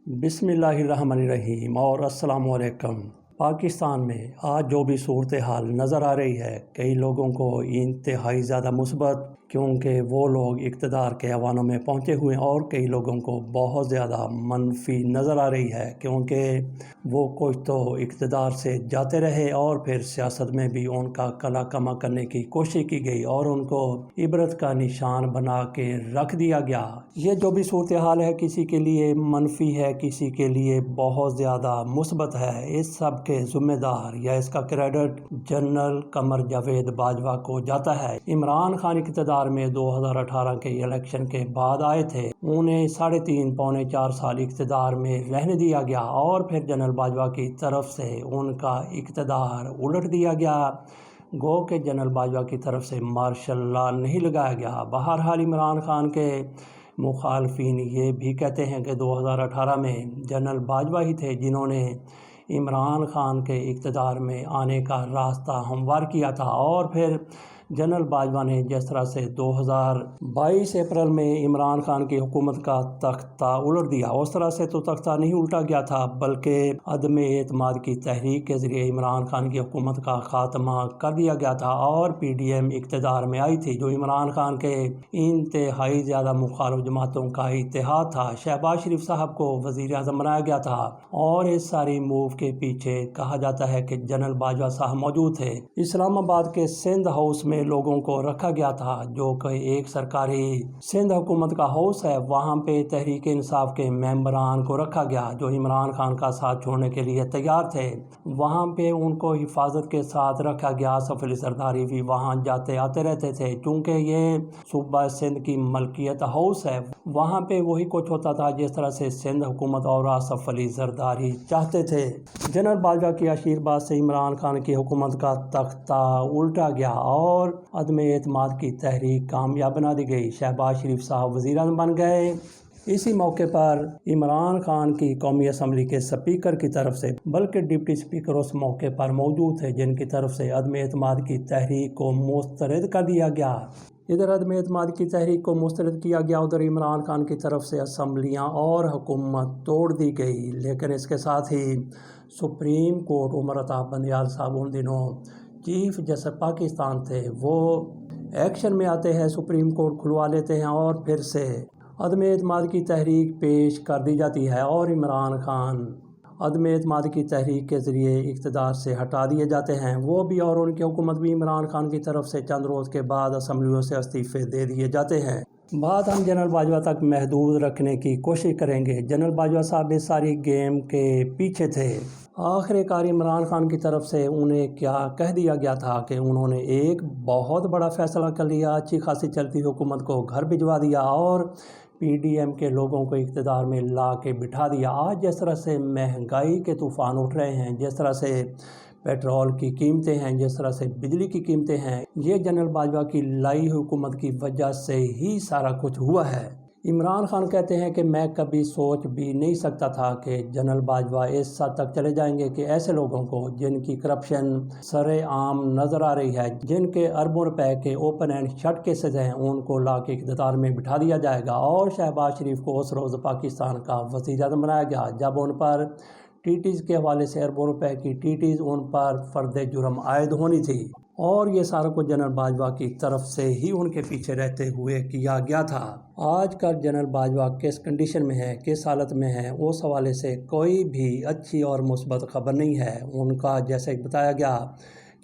बिस्मिल्लाहिर्रहमानिर्रहीम और अस्सलाम वालेकुम। पाकिस्तान में आज जो भी सूरत हाल नज़र आ रही है, कई लोगों को इंतहाई ज़्यादा मुस्बत, क्योंकि वो लोग इक़्तिदार के ऐवानों में पहुँचे हुए हैं, और कई लोगों को बहुत ज़्यादा मनफी नज़र आ रही है, क्योंकि वो कुछ तो इक़्तिदार से जाते रहे और फिर सियासत में भी उनका कला कमा करने की कोशिश की गई और उनको इबरत का निशान बना के रख दिया गया। ये जो भी सूरत हाल है, किसी के लिए मनफी है, किसी के लिए बहुत ज़्यादा मुस्बत है। इस सब के ज़िम्मेदार या इसका क्रेडिट जनरल कमर जावेद बाजवा को जाता है। इमरान खान इक़्तिदार में 2018 के इलेक्शन के बाद आए थे, उन्हें 3.5 पौने 4 साल इक़्तिदार में रहने दिया गया और फिर जनरल बाजवा की तरफ से उनका इक़्तिदार उलट दिया गया। गो के जनरल बाजवा की तरफ से मार्शल लॉ नहीं लगाया गया। बहरहाल इमरान खान के मुखालफिन ये भी कहते हैं कि 2018 में जनरल बाजवा ही थे जिन्होंने इमरान खान के इक़्तिदार में आने का रास्ता हमवार किया था, और फिर जनरल बाजवा ने जिस तरह से 2022 अप्रैल में इमरान खान की हुकूमत का तख्ता उलट दिया, उस तरह से तो तख्ता नहीं उल्टा गया था, बल्कि अदम एतमाद की तहरीक के ज़रिए इमरान खान की हुकूमत का ख़ात्मा कर दिया गया था और PDM इक़्तिदार में आई थी, जो इमरान खान के इंतहाई ज़्यादा मुखालिफ जमातों का इत्तेहाद था। शहबाज शरीफ साहब को वज़ीर आज़म बनाया गया था और इस सारी मूव के पीछे कहा जाता है कि जनरल बाजवा साहब मौजूद थे। इस्लामाबाद के सिंध हाउस में लोगों को रखा गया था, जो कि एक सरकारी सिंध हुकूमत का हाउस है। वहाँ पे तहरीक इंसाफ के मेंबरान को रखा गया जो इमरान खान का साथ छोड़ने के लिए तैयार थे। वहाँ पे उनको हिफाजत के साथ रखा गया। आसिफ अली जरदारी भी वहाँ जाते आते रहते थे, चूँकि ये सूबा सिंध की मलकियत हाउस है। वहाँ पे वही कुछ होता था जिस तरह से सिंध हुकूमत और आसिफ अली जरदारी चाहते थे। जनरल बाजवा की आशीर्वाद से इमरान खान की हुकूमत का तख्ता उल्टा गया और अदम एतमाद की तहरीक कामयाब बना दी गई। शहबाज शरीफ साहब वज़ीर आज़म बन गए। इसी मौके पर इमरान खान की कौमी असम्बली के स्पीकर की तरफ से, बल्कि डिप्टी स्पीकर उस मौके पर मौजूद थे, जिनकी तरफ से अदम एतमाद की तहरीक को मुस्तरद कर दिया गया। इधर अदम एतमाद की तहरीक को मुस्तरद किया गया, उधर इमरान खान की तरफ से असम्बलियाँ और हुकूमत तोड़ दी गई। लेकिन इसके साथ ही सुप्रीम कोर्ट, उमर अता बंदियाल साहब उन दिनों चीफ जस्टिस पाकिस्तान थे, वो एक्शन में आते हैं, सुप्रीम कोर्ट खुलवा लेते हैं और फिर से अदम एतमाद की तहरीक पेश कर दी जाती है और इमरान खान अदम एतमाद की तहरीक के ज़रिए इक़्तिदार से हटा दिए जाते हैं। वो भी और उनकी हुकूमत भी इमरान खान की तरफ से चंद रोज़ के बाद असम्बलियों से इस्तीफ़े दे दिए जाते हैं। बात हम जनरल बाजवा तक महदूद रखने की कोशिश करेंगे। जनरल बाजवा साहब इस सारी गेम के पीछे थे। आखिरकार इमरान खान की तरफ से उन्हें क्या कह दिया गया था कि उन्होंने एक बहुत बड़ा फ़ैसला कर लिया, अच्छी खासी चलती हुकूमत को घर भिजवा दिया और PDM के लोगों को इक़्तिदार में ला के बिठा दिया। आज जिस तरह से महंगाई के तूफ़ान उठ रहे हैं, जिस तरह से पेट्रोल की कीमतें हैं, जिस तरह से बिजली की कीमतें हैं, ये जनरल बाजवा की लाई हुकूमत की वजह से ही सारा कुछ हुआ है। इमरान खान कहते हैं कि मैं कभी सोच भी नहीं सकता था कि जनरल बाजवा इस हद तक चले जाएंगे कि ऐसे लोगों को जिनकी करप्शन सरेआम नज़र आ रही है, जिनके अरबों रुपए के ओपन एंड शट केसेस हैं, उनको ला के इक़्तिदार में बिठा दिया जाएगा। और शहबाज शरीफ को उस रोज़ पाकिस्तान का वज़ीर आज़म बनाया गया जब उन पर टीटीज़ के हवाले से अरबों रुपए की टीटीज़ उन पर फ़र्द जुर्म आयद होनी थी, और ये सारा कुछ जनरल बाजवा की तरफ से ही उनके पीछे रहते हुए किया गया था। आज का जनरल बाजवा किस कंडीशन में है, किस हालत में है, उस हवाले से कोई भी अच्छी और मुस्बत खबर नहीं है। उनका जैसे बताया गया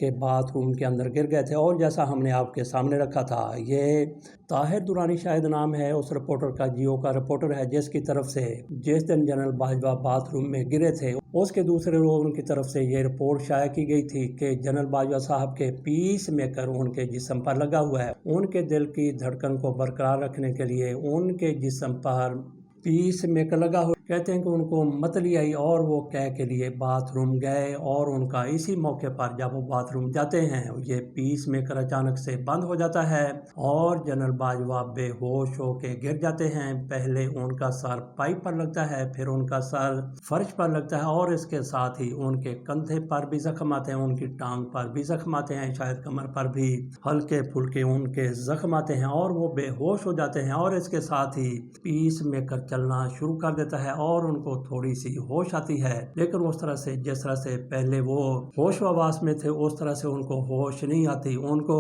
कि बाथरूम के अंदर गिर गए थे, और जैसा हमने आपके सामने रखा था, ये ताहिर दुरानी शायद नाम है उस रिपोर्टर का, जियो का रिपोर्टर है, जिसकी तरफ से जिस दिन जनरल बाजवा बाथरूम में गिरे थे उसके दूसरे रोज़ उनकी तरफ से ये रिपोर्ट शाया की गई थी कि जनरल बाजवा साहब के पीस मेकर उनके जिस्म पर लगा हुआ है। उनके दिल की धड़कन को बरकरार रखने के लिए उनके जिस्म पर पीस मेकर लगा हुआ। कहते हैं कि उनको मतली आई और वो कह के लिए बाथरूम गए, और उनका इसी मौके पर जब वो बाथरूम जाते हैं ये पीस मेकर अचानक से बंद हो जाता है और जनरल बाजवा बेहोश होके गिर जाते हैं। पहले उनका सर पाइप पर लगता है, फिर उनका सर फर्श पर लगता है, और इसके साथ ही उनके कंधे पर भी जख्म आते हैं, उनकी टांग पर भी जख्म आते हैं, शायद कमर पर भी हल्के फुल्के उनके जख्म आते हैं और वो बेहोश हो जाते हैं। और इसके साथ ही पीस मेकर चलना शुरू कर देता है اور ان کو تھوڑی سی ہوش آتی ہے، لیکن اس طرح سے جس طرح سے پہلے وہ ہوش و حواس میں تھے اس طرح سے ان کو ہوش نہیں آتی، ان کو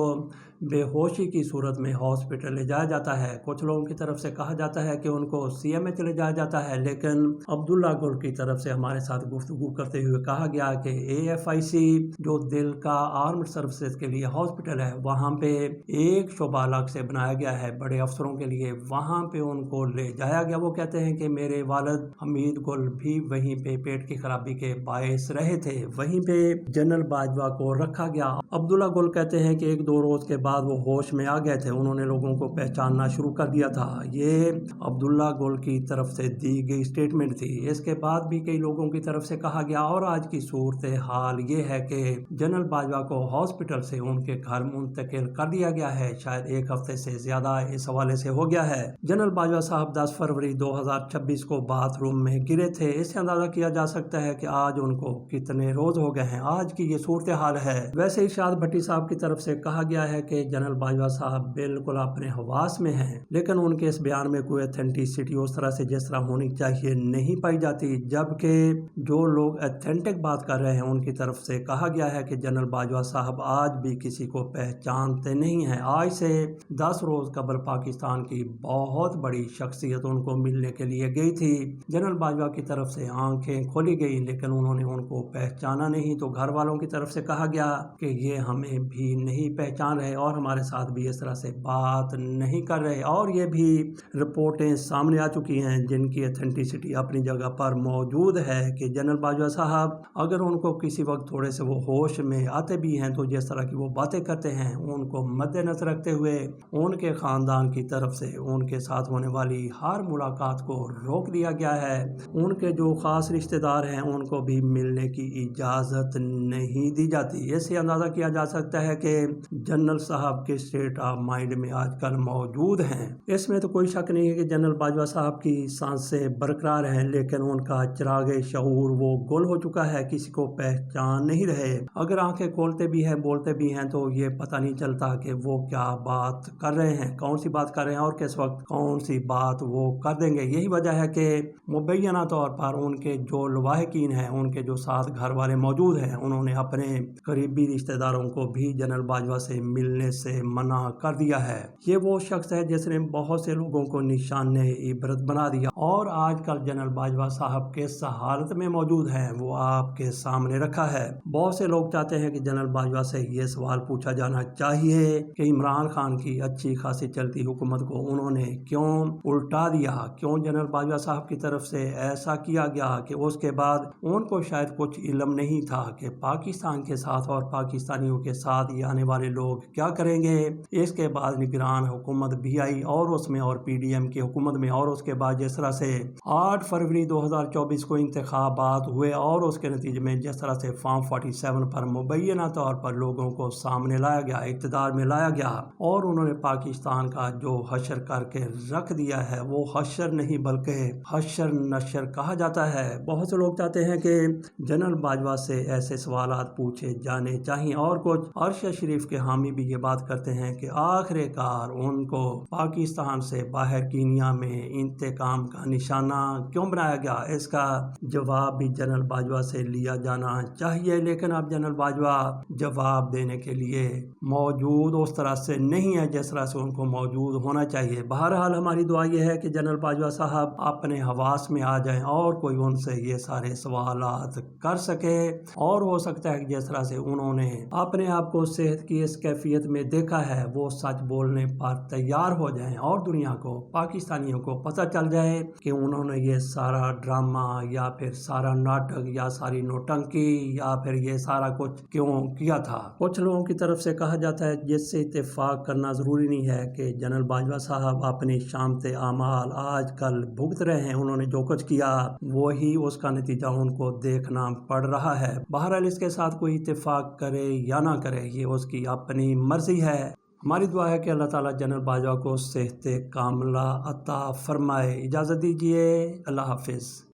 بے ہوشی کی صورت میں ہاسپٹل لے جایا جاتا ہے۔ کچھ لوگوں کی طرف سے کہا جاتا ہے کہ ان کو سی ایم ایچ لے جایا جاتا ہے، لیکن عبداللہ گل کی طرف سے ہمارے ساتھ گفتگو کرتے ہوئے کہا گیا کہ AFIC جو دل کا آرمڈ سروسز کے لیے ہاسپٹل ہے، وہاں پہ ایک شعبہ الگ سے بنایا گیا ہے بڑے افسروں کے لیے، وہاں پہ ان کو لے جایا گیا۔ وہ کہتے ہیں کہ میرے والد حمید گل بھی وہیں پہ پیٹ کی خرابی کے باعث رہے تھے، وہیں پہ جنرل باجوہ کو رکھا گیا۔ عبداللہ گل کہتے ہیں کہ 1-2 روز کے بعد وہ ہوش میں آ گئے تھے، انہوں نے لوگوں کو پہچاننا شروع کر دیا تھا۔ یہ عبداللہ گل کی طرف سے دی گئی سٹیٹمنٹ تھی۔ اس کے بعد بھی کئی لوگوں کی طرف سے کہا گیا، اور آج کی صورتحال یہ ہے کہ جنرل باجوہ کو ہاسپٹل سے ان کے گھر منتقل کر دیا گیا ہے، شاید 1 ہفتے سے زیادہ اس حوالے سے ہو گیا ہے۔ جنرل باجوہ صاحب 10 فروری 2026 کو باتھ روم میں گرے تھے، اس سے اندازہ کیا جا سکتا ہے کہ آج ان کو کتنے روز ہو گئے ہیں۔ آج کی یہ صورتحال ہے۔ ویسے ارشاد بھٹی صاحب کی طرف سے کہا گیا ہے کہ جنرل باجوہ صاحب بالکل اپنے حواس میں ہیں، لیکن ان کے اس بیان میں کوئی ایتھینٹسٹی اس طرح سے جس طرح ہونی چاہیے نہیں پائی جاتی، جبکہ جو لوگ ایتھینٹک بات کر رہے ہیں ان کی طرف سے کہا گیا ہے کہ جنرل باجوہ صاحب آج بھی کسی کو پہچانتے نہیں ہیں۔ آج سے 10 روز قبل پاکستان کی بہت بڑی شخصیت ان کو ملنے کے لیے گئی تھی، جنرل باجوہ کی طرف سے آنکھیں کھولی گئی، لیکن انہوں نے ان کو پہچانا نہیں، تو گھر والوں کی طرف سے کہا گیا کہ یہ ہمیں بھی نہیں پہچان رہے اور ہمارے ساتھ بھی اس طرح سے بات نہیں کر رہے، اور یہ بھی رپورٹیں سامنے آ چکی ہیں جن کی ایتھینٹسٹی اپنی جگہ پر موجود ہے کہ جنرل باجوہ صاحب اگر ان کو کسی وقت تھوڑے سے وہ ہوش میں آتے بھی ہیں تو جس طرح کی وہ باتیں کرتے ہیں ان کو مد نظر رکھتے ہوئے ان کے خاندان کی طرف سے ان کے ساتھ ہونے والی ہر ملاقات کو روک دیا گیا ہے۔ ان کے جو خاص رشتہ دار ہیں ان کو بھی ملنے کی اجازت نہیں دی جاتی۔ اس سے اندازہ کیا جا سکتا ہے کہ جنرل صاحب کے اسٹیٹ آف مائنڈ میں آج کل موجود ہیں۔ اس میں تو کوئی شک نہیں ہے کہ جنرل باجوہ صاحب کی سانسیں برقرار ہیں، لیکن ان کا چراغ شعور وہ گل ہو چکا ہے، کسی کو پہچان نہیں رہے۔ اگر آنکھیں کھولتے بھی ہیں بولتے بھی ہیں تو یہ پتہ نہیں چلتا کہ وہ کیا بات کر رہے ہیں، کون سی بات کر رہے ہیں اور کس وقت کون سی بات وہ کر دیں گے۔ یہی وجہ ہے کہ مبینہ طور پر ان کے جو لواحقین ہیں، ان کے جو ساتھ گھر والے موجود ہیں، انہوں نے اپنے قریبی رشتہ داروں کو بھی جنرل باجوہ سے ملنے سے منع کر دیا ہے۔ یہ وہ شخص ہے جس نے بہت سے لوگوں کو نشان عبرت بنا دیا، اور آج کل جنرل باجوہ صاحب کس حالت میں موجود ہیں وہ آپ کے سامنے رکھا ہے۔ بہت سے لوگ چاہتے ہیں کہ جنرل باجوہ سے یہ سوال پوچھا جانا چاہیے کہ عمران خان کی اچھی خاصی چلتی حکومت کو انہوں نے کیوں الٹا دیا، کیوں جنرل باجوہ صاحب کی طرف سے ایسا کیا گیا کہ اس کے بعد ان کو شاید کچھ علم نہیں تھا کہ پاکستان کے ساتھ اور پاکستانیوں کے ساتھ یہ آنے والے لوگ کیا کریں گے۔ اس کے بعد نگران حکومت بھی آئی اور اس میں اور PDM کی حکومت میں، اور اس کے بعد جس طرح سے 8 فروری 2024 کو انتخابات ہوئے اور اس کے نتیجے میں جس طرح سے فارم 47 پر مبینہ طور پر لوگوں کو سامنے لایا گیا، اقتدار میں لایا گیا، اور انہوں نے پاکستان کا جو حشر کر کے رکھ دیا ہے وہ حشر نہیں بلکہ حشر نشر کہا جاتا ہے۔ بہت سے لوگ چاہتے ہیں کہ جنرل باجوہ سے ایسے سوالات پوچھے جانے چاہیے، اور کچھ عرش شریف کے حامی بھی یہ بات کرتے ہیں کہ آخر کار ان کو پاکستان سے باہر کینیا میں انتقام کا نشانہ کیوں بنایا گیا، اس کا جواب بھی جنرل باجوہ سے لیا جانا چاہیے، لیکن اب جنرل باجوہ جواب دینے کے لیے موجود اس طرح سے نہیں ہے جس طرح سے ان کو موجود ہونا چاہیے۔ بہرحال ہماری دعا یہ ہے کہ جنرل باجوہ صاحب اپنے حواس میں آ جائیں اور کوئی ان سے یہ سارے سوالات کر سکے، اور ہو سکتا ہے کہ جس طرح سے انہوں نے اپنے آپ کو صحت کی اس کیفیت میں دیکھا ہے وہ سچ بولنے پر تیار ہو جائیں اور دنیا کو، پاکستانیوں کو پتہ چل جائے کہ انہوں نے یہ سارا ڈرامہ یا پھر سارا ناٹک یا ساری نوٹنکی یا پھر یہ سارا کچھ کیوں کیا تھا۔ کچھ لوگوں کی طرف سے کہا جاتا ہے جس سے اتفاق کرنا ضروری نہیں ہے کہ جنرل باجوہ صاحب اپنی شامت اعمال آج کل بھگت رہے ہیں، انہوں نے جو کچھ کیا وہی اس کا نتیجہ ان کو دیکھنا پڑ رہا ہے۔ بہرحال اس کے ساتھ کوئی اتفاق کرے یا نہ کرے یہ اس کی اپنی مرضی ہے۔ ہماری دعا ہے کہ اللہ تعالیٰ جنرل باجوہ کو صحت کاملہ عطا فرمائے۔ اجازت دیجیے، اللہ حافظ۔